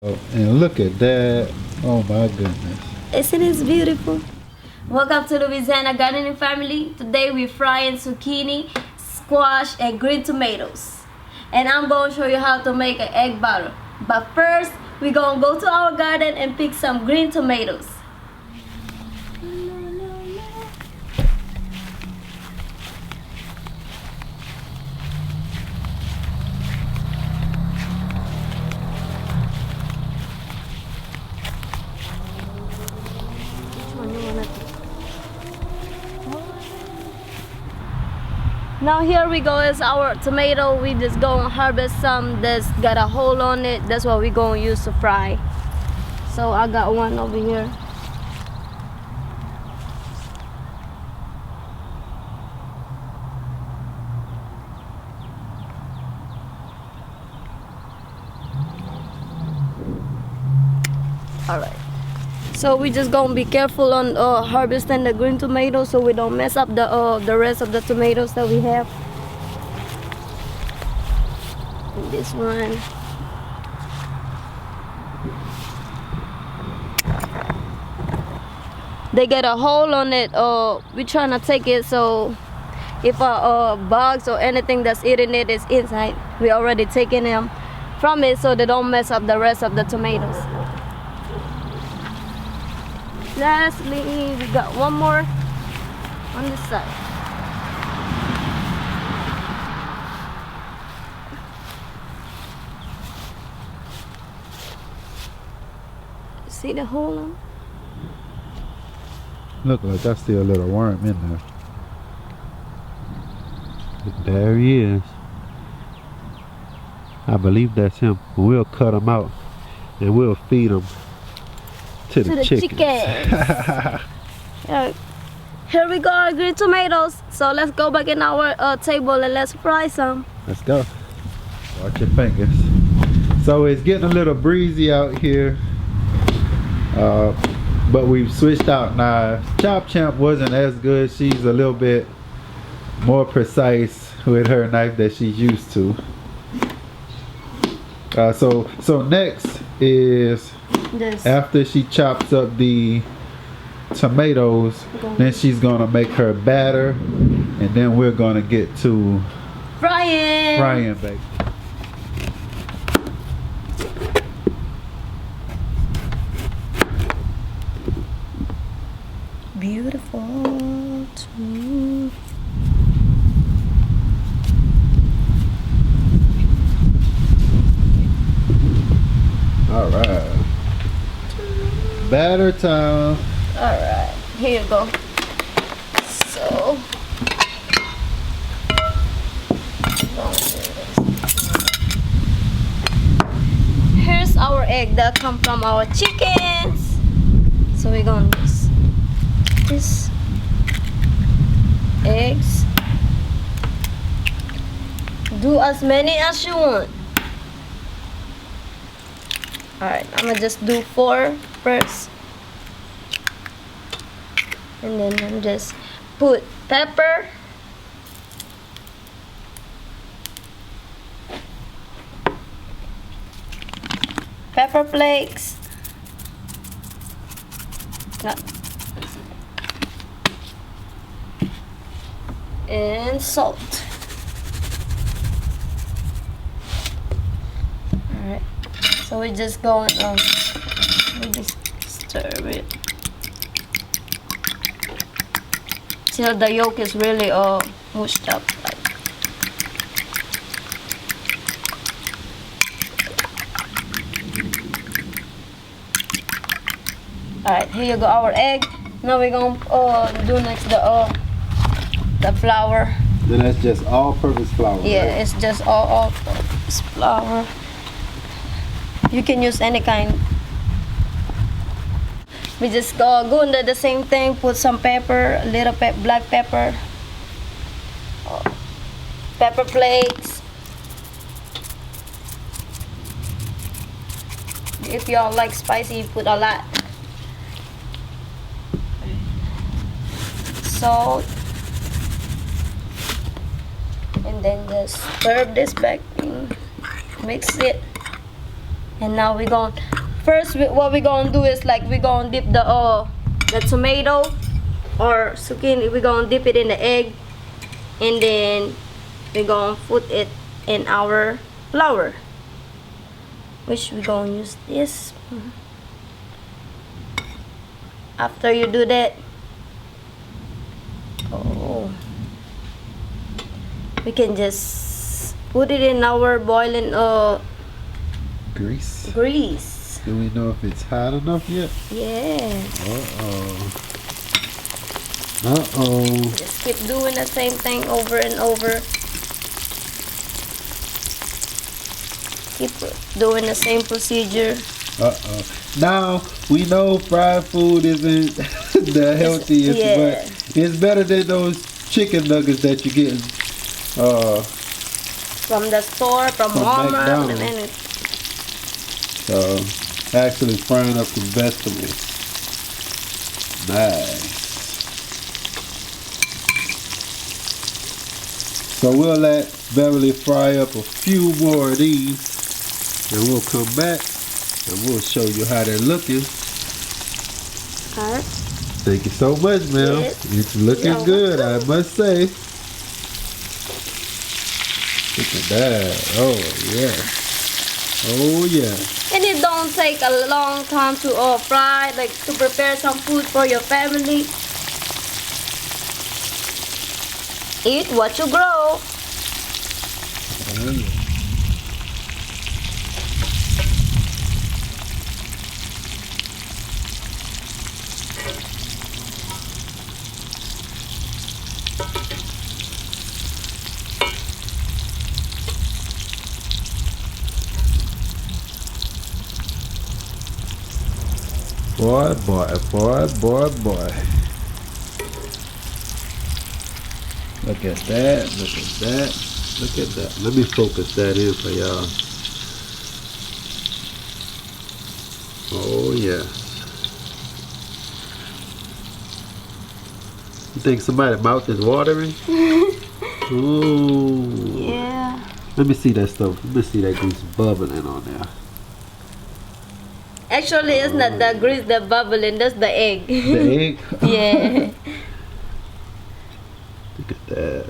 Oh, and look at that. Oh my goodness. Isn't it beautiful? Welcome to Louisiana Gardening Family. Today we're frying zucchini, squash, and green tomatoes. And I'm going to show you how to make an egg batter. But first, we're going to go to our garden and pick some green tomatoes. Now here we go is our tomato. We just gonna harvest some that's got a hole on it. That's what we're gonna use to fry. So I got one over here. Alright. So we just gonna be careful on harvesting the green tomatoes so we don't mess up the rest of the tomatoes that we have. And this one. They get a hole on it. We're trying to take it so if bugs or anything that's eating it is inside, we already taking them from it so they don't mess up the rest of the tomatoes. Lastly, we got one more on this side. See the hole? Look like I see a little worm in there. There he is. I believe that's him. We'll cut him out and we'll feed him to the chickens. Here we go, our green tomatoes. So let's go back in our table and let's fry some. Let's go. Watch your fingers. So it's getting a little breezy out here, but we've switched out now. Chop Champ wasn't as good. She's a little bit more precise with her knife that she's used to. So next is This. after she chops up the tomatoes, then she's gonna make her batter, and then we're gonna get to frying, baby. Beautiful too. All right. Batter time. Alright, here you go. So here's our egg that come from our chickens. So we're gonna use this eggs. Do as many as you want. Alright, I'm gonna just do 4 first. And then I'm just put pepper. Pepper flakes. And salt. Alright. So we just going we just stir it till the yolk is really mushed up. Alright, here you go, our egg. Now we're gonna do next the flour. Then that's just all-purpose flour. Yeah, right? it's just all-purpose flour. You can use any kind. We just go into the same thing, put some pepper, a little black pepper, pepper flakes. If y'all like spicy, put a lot. Salt. And then just stir this back in, mix it. And now we're going first. What we're gonna do is like we're gonna dip the tomato or zucchini. We're gonna dip it in the egg, and then we're gonna put it in our flour. Which we're gonna use this. After you do that, we can just put it in our boiling grease. Grease. Do we know if it's hot enough yet? Yeah. Just keep doing the same thing over and over. Keep doing the same procedure. Now we know fried food isn't the healthiest, but it's better than those chicken nuggets that you get from the store, from Walmart, and anything. So actually frying up some vegetables. Nice. So we'll let Beverly fry up a few more of these, and we'll come back and we'll show you how they're looking. Alright. Thank you so much, ma'am. Yes. It's looking good, I must say. Look at that. Oh yeah. Oh yeah. And it don't take a long time to fry, like to prepare some food for your family. Eat what you grow. Boy, boy, boy, boy, boy. Look at that, look at that, look at that. Let me focus that in for y'all. Oh yeah. You think somebody's mouth is watering? Ooh. Yeah. Let me see that stuff. Let me see that grease bubbling on there. Actually, it's not the grease that bubbling, that's the egg. The egg? Yeah. Look at that.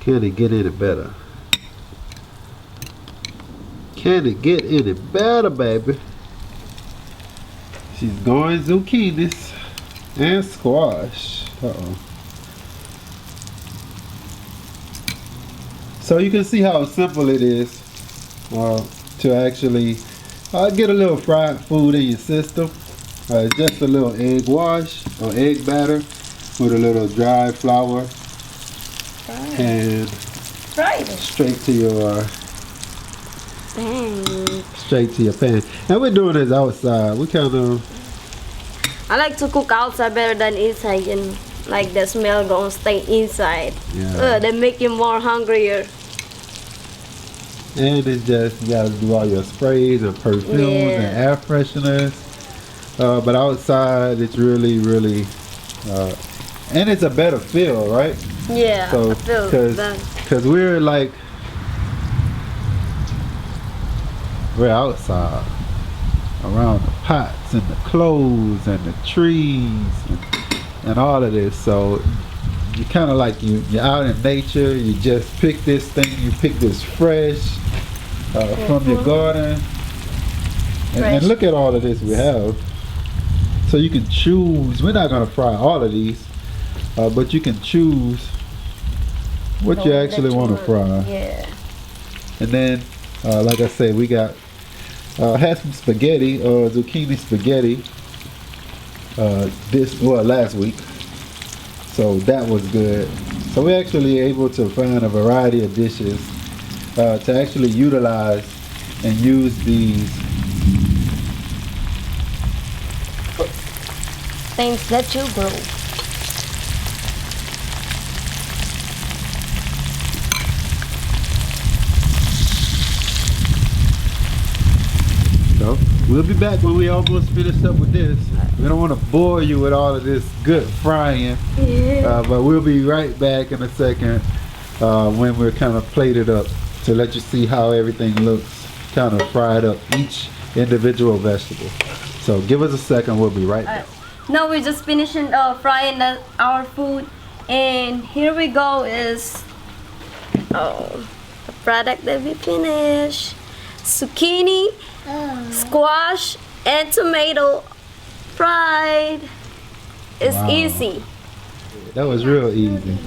Can it get any better? Can it get any better, baby? She's going zucchinis and squash. So you can see how simple it is to actually get a little fried food in your system. It's just a little egg wash or egg batter with a little dry flour and straight to your pan. And we're doing this outside. We kind of. I like to cook outside better than inside, and like the smell gonna stay inside. Yeah. They make you more hungrier. And it's just, you gotta do all your sprays and perfumes and air fresheners. But outside, it's really, really, and it's a better feel, right? Yeah, so, I feel that. Because we're outside, around the pots and the clothes and the trees and all of this. So you kind of like you're out in nature. You just pick this thing. You pick this fresh from your garden, and look at all of this we have. So you can choose. We're not gonna fry all of these, but you can choose what you actually want to fry. Yeah. And then, like I said, we got had some spaghetti, zucchini spaghetti, last week. So that was good. So we're actually able to find a variety of dishes to actually utilize and use these things that you grow. So we'll be back when we almost finished up with this. We don't want to bore you with all of this good frying, but we'll be right back in a second when we're kind of plated up to let you see how everything looks kind of fried up each individual vegetable. So give us a second, we'll be right back. Now we're just finishing frying our food, and here we go is the product that we finished: zucchini, squash, and tomato fried. It's easy. That was real easy.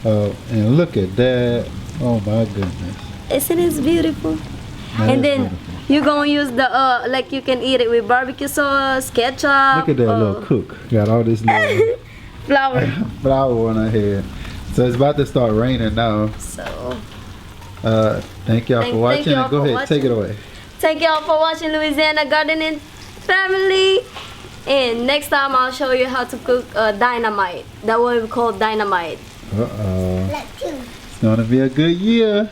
And look at that. Oh my goodness. Isn't it beautiful? That And is then beautiful. you're gonna use the like you can eat it with barbecue sauce, ketchup. Look at that little cook. Got all this little flour. flour on her head. So it's about to start raining now. So Thank y'all for watching. y'all And go for ahead, take it watching. away. Thank y'all for watching Louisiana Gardening Family. And next time I'll show you how to cook dynamite. That what we call dynamite. It's gonna be a good year.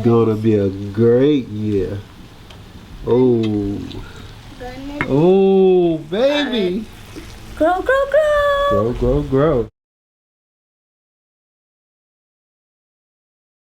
Gonna be a great year. Oh, oh, baby. Grow, grow, grow. Grow, grow, grow.